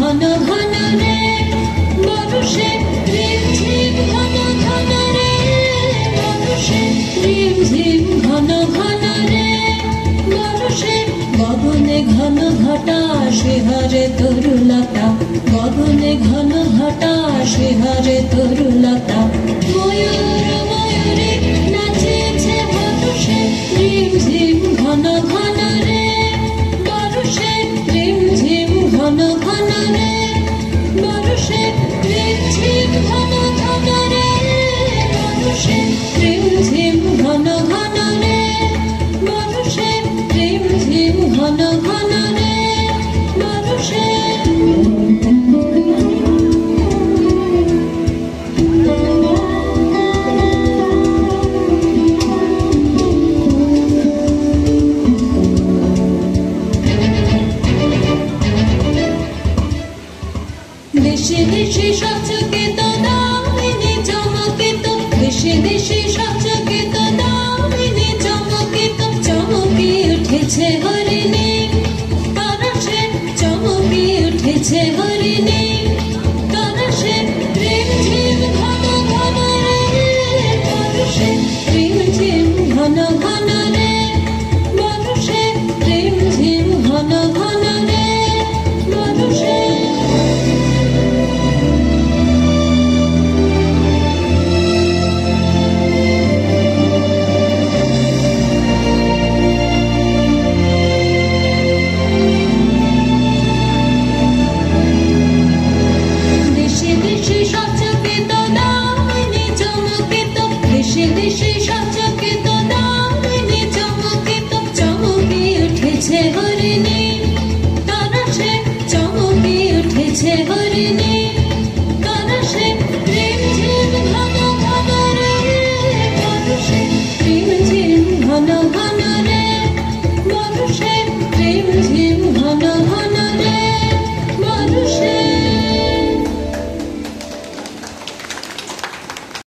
ঘন ঘন রে বর্ষে রিমঝিম ঘন ঘন রে বর্ষে রিমঝিম ঘন ঘন রে বর্ষে গগনে ঘন ঘটা শিহরে তরুলতা গগনে ঘন ঘটা শিহরে তরুলতা ময়ূর ময়ূরে নাচেছে বর্ষে রিমঝিম ঘন ঘন রে বর্ষে রিমঝিম ঘন ঘন রে বর্ষে রিমঝিম ঘন ঘন রে বর্ষে রিমঝিম ঘন ঘন রে বর্ষে রিমঝিম ঘন ঘন রে বর্ষে দেশে দেশে সচকিত দামিনী চমকিত দেশে দেশে সচকিত দামিনী চমকিত চমকে উঠেছে হরিণী তরসে চমকে উঠেছে হরিণী তরসে রিমঝিম ঘন ঘন রে তরসে রিমঝিম ঘন ঘন রে বর্ষে রিমঝিম ঘন ঘন রে বর্ষে হরিণী তরসে চমকে উঠেছে হরিণী